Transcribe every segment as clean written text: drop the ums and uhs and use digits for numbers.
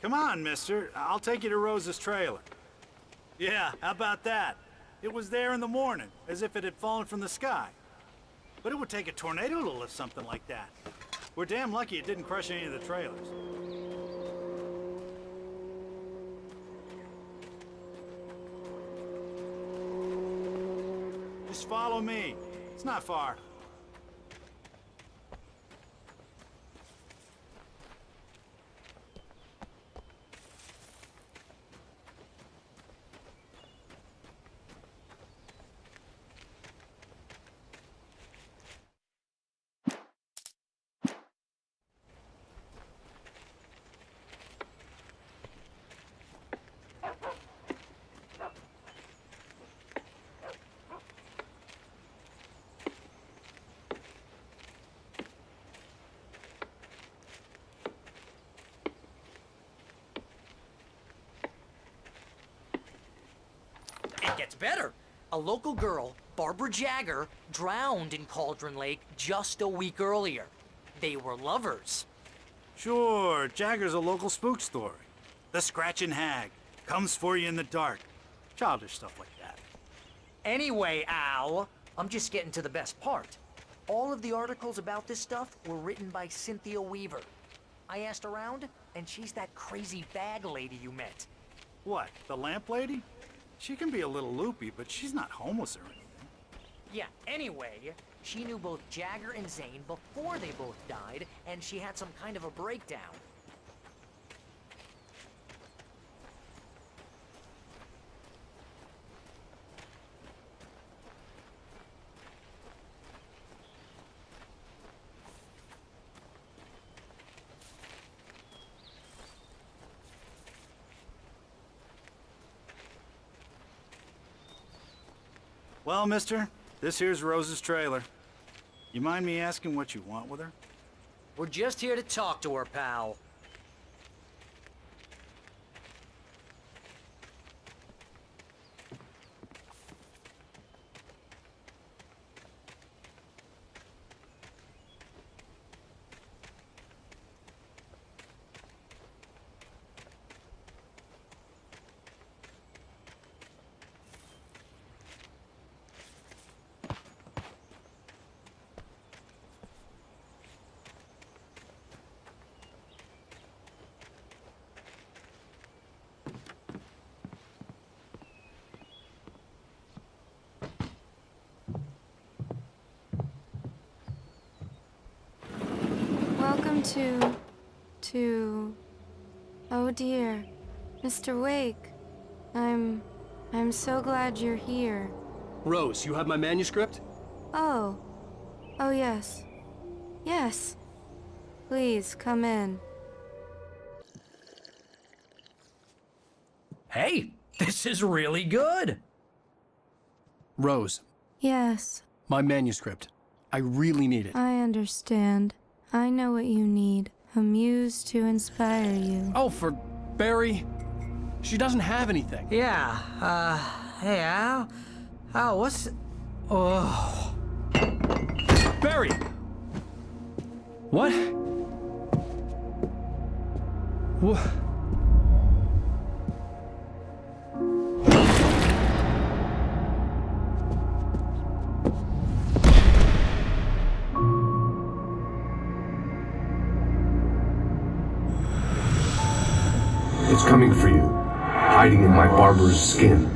Come on, mister. I'll take you to Rose's trailer. Yeah, how about that? It was there in the morning, as if it had fallen from the sky. But it would take a tornado to lift something like that. We're damn lucky it didn't crush any of the trailers. Just follow me. It's not far. It gets better. A local girl, Barbara Jagger, drowned in Cauldron Lake just a week earlier. They were lovers. Sure, Jagger's a local spook story. The Scratching Hag. Comes for you in the dark. Childish stuff like that. Anyway, Al, I'm just getting to the best part. All of the articles about this stuff were written by Cynthia Weaver. I asked around, and she's that crazy bag lady you met. What, the lamp lady? She can be a little loopy, but she's not homeless or anything. Yeah, anyway, she knew both Jagger and Zane before they both died, and she had some kind of a breakdown. Well, mister, this here's Rose's trailer. You mind me asking what you want with her? We're just here to talk to her, pal. Welcome to... Oh dear, Mr. Wake. I'm so glad you're here. Rose, you have my manuscript? Oh. Oh yes. Yes. Please, come in. Hey, this is really good. Rose, Yes, my manuscript. I really need it. I understand. I know what you need. A muse to inspire you. Oh, for Barry? She doesn't have anything. Yeah, hey, Al? Al, what's... Oh... Barry! What? What? It's coming for you, hiding in my barber's skin.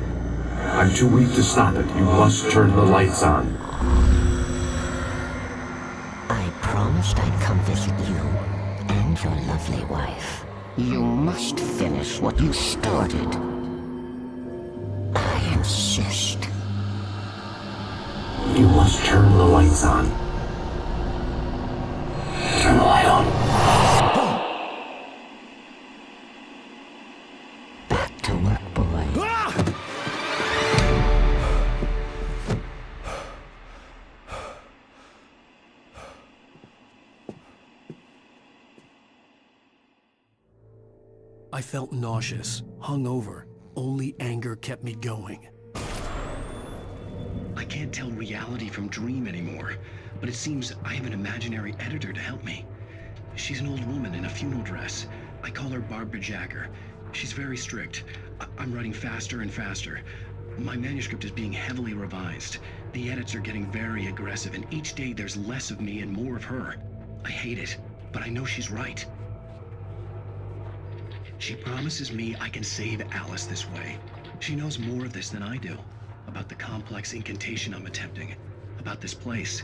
I'm too weak to stop it. You must turn the lights on. I promised I'd come visit you and your lovely wife. You must finish what you started. I insist. You must turn the lights on. Turn the light on. Back to work, boy. I felt nauseous, hungover. Only anger kept me going. I can't tell reality from dream anymore, but it seems I have an imaginary editor to help me. She's an old woman in a funeral dress, I call her Barbara Jacker. She's very strict. I'm writing faster and faster. My manuscript is being heavily revised. The edits are getting very aggressive, and each day there's less of me and more of her. I hate it, but I know she's right. She promises me I can save Alice this way. She knows more of this than I do. About the complex incantation I'm attempting. About this place.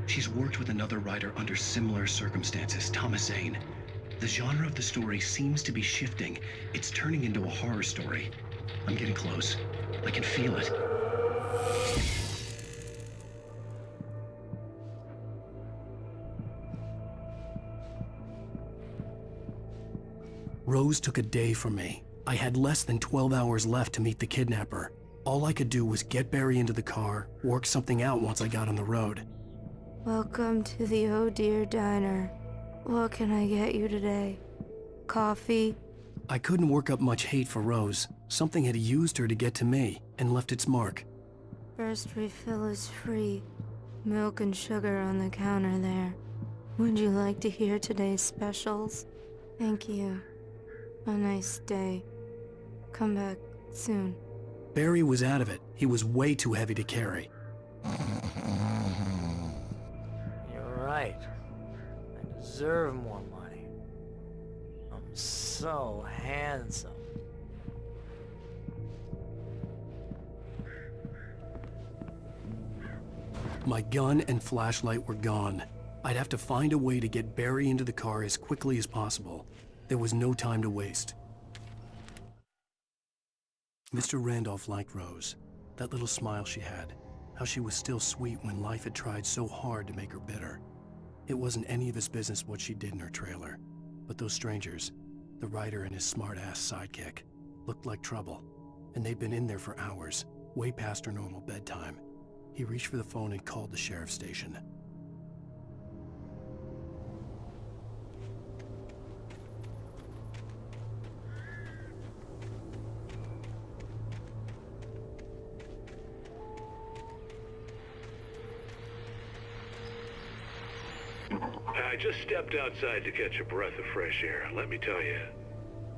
She's worked with another writer under similar circumstances, Thomas Zane. The genre of the story seems to be shifting. It's turning into a horror story. I'm getting close. I can feel it. Rose took a day from me. I had less than 12 hours left to meet the kidnapper. All I could do was get Barry into the car, work something out once I got on the road. Welcome to the Oh Dear Diner. What can I get you today? Coffee? I couldn't work up much hate for Rose. Something had used her to get to me and left its mark. First refill is free. Milk and sugar on the counter there. Would you like to hear today's specials? Thank you. A nice day. Come back soon. Barry was out of it. He was way too heavy to carry. You're right. I deserve more money. I'm so handsome. My gun and flashlight were gone. I'd have to find a way to get Barry into the car as quickly as possible. There was no time to waste. Mr. Randolph liked Rose. That little smile she had. How she was still sweet when life had tried so hard to make her bitter. It wasn't any of his business what she did in her trailer. But those strangers, the writer and his smart-ass sidekick, looked like trouble. And they'd been in there for hours, way past her normal bedtime. He reached for the phone and called the sheriff's station. I just stepped outside to catch a breath of fresh air. Let me tell you,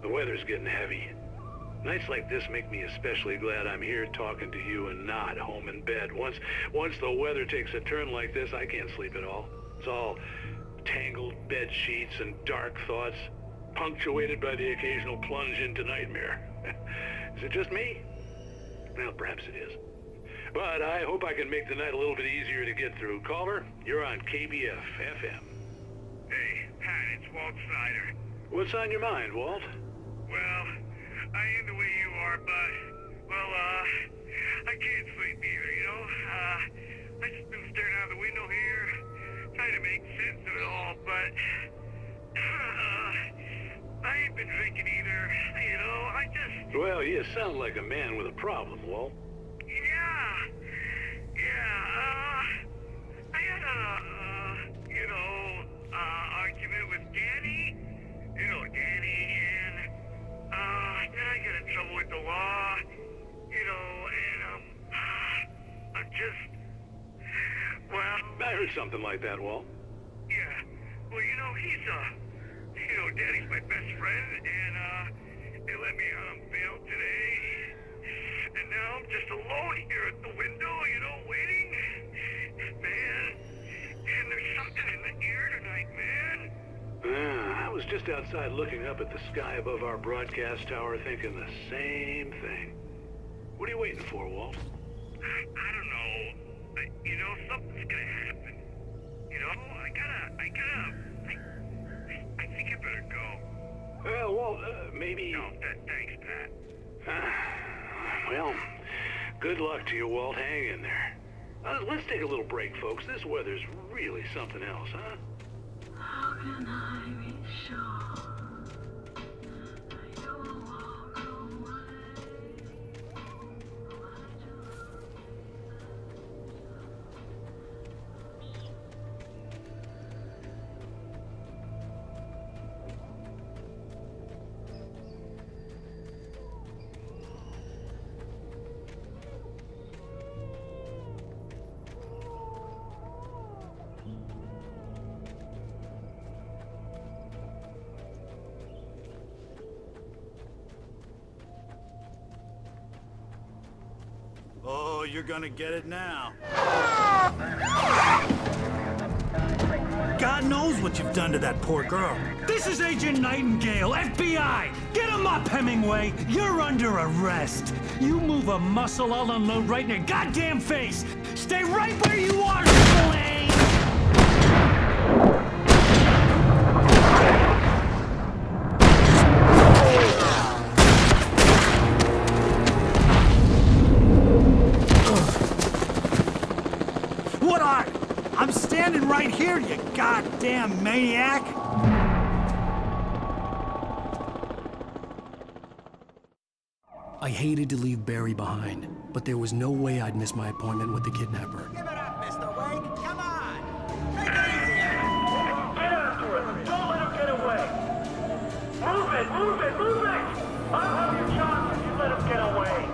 the weather's getting heavy. Nights like this make me especially glad I'm here talking to you and not home in bed. Once the weather takes a turn like this, I can't sleep at all. It's all tangled bed sheets and dark thoughts, punctuated by the occasional plunge into nightmare. Is it just me? Well, perhaps it is. But I hope I can make the night a little bit easier to get through. Caller, you're on KBF FM. Hey, Pat, it's Walt Snyder. What's on your mind, Walt? Well, I am the way you are, but, I can't sleep either, you know? I just been staring out the window here, trying to make sense of it all, but, I ain't been drinking either, you know? Well, you sound like a man with a problem, Walt. I had argument with Danny, and, then I got in trouble with the law, and, I'm just, I heard something like that, Walt. yeah, well, Danny's my best friend, and, they let me out on bail today, and now I'm just alone here at the window, waiting. Man, and there's something in the air tonight, man. I was just outside looking up at the sky above our broadcast tower thinking the same thing. What are you waiting for, Walt? I don't know. Something's gonna happen. I think I better go. Well, Walt, maybe... No, thanks, Pat. Well, good luck to you, Walt. Hang in there. Let's take a little break, folks. This weather's really something else, huh? How can I be sure that you'll walk away? Oh, you're gonna get it now. God knows what you've done to that poor girl. This is Agent Nightingale, FBI! Get him up, Hemingway! You're under arrest! You move a muscle, I'll unload right in your goddamn face! Stay right where you are, Spillane! What are? I'm standing right here, you goddamn maniac! I hated to leave Barry behind, but there was no way I'd miss my appointment with the kidnapper. Give it up, Mr. Wake. Come on. Take it easy. Get after him! Don't let him get away! Move it! Move it! Move it! I'll have your chance if you let him get away!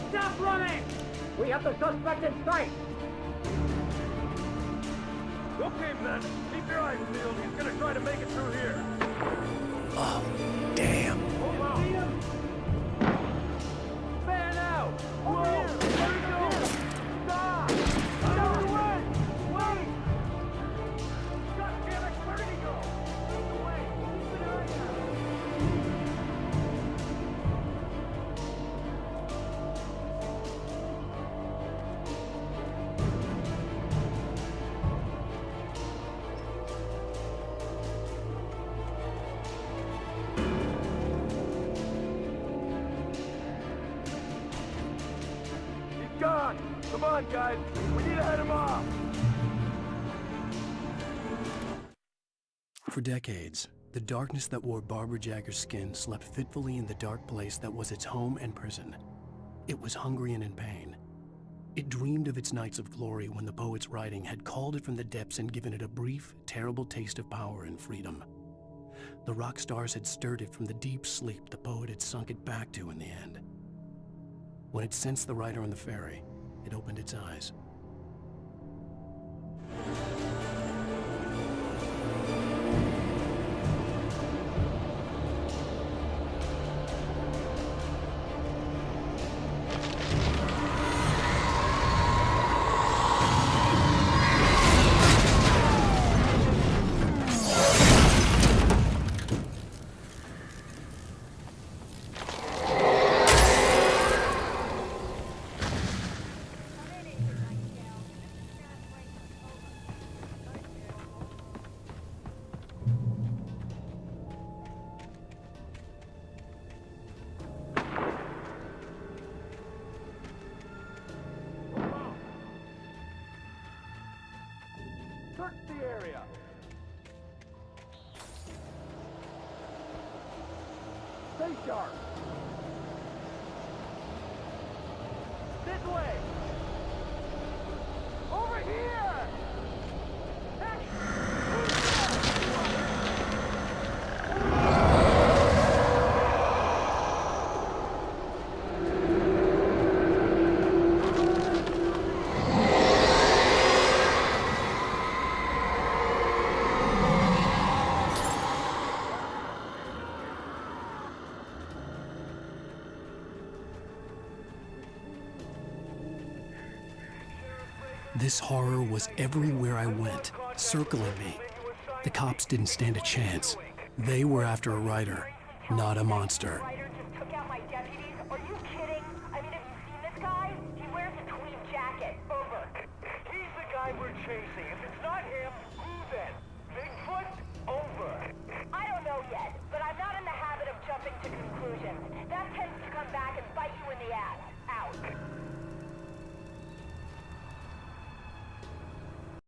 Stop running. We have the suspect in sight. Okay, men. Keep your eyes peeled. He's gonna try to make it through here. Oh, damn. Man out! Whoa! Where you go? Stop! Stop! Wait! Wait! God damn it! Where did he go? Move away! Keep an eye out! He's gone! Come on, guys! We need to head him off! For decades, the darkness that wore Barbara Jagger's skin slept fitfully in the dark place that was its home and prison. It was hungry and in pain. It dreamed of its nights of glory when the poet's writing had called it from the depths and given it a brief, terrible taste of power and freedom. The rock stars had stirred it from the deep sleep the poet had sunk it back to in the end. When it sensed the writer on the ferry, it opened its eyes. Search the area! Stay sharp! This way! Over here! Hey! This horror was everywhere I went, circling me. The cops didn't stand a chance. They were after a writer, not a monster.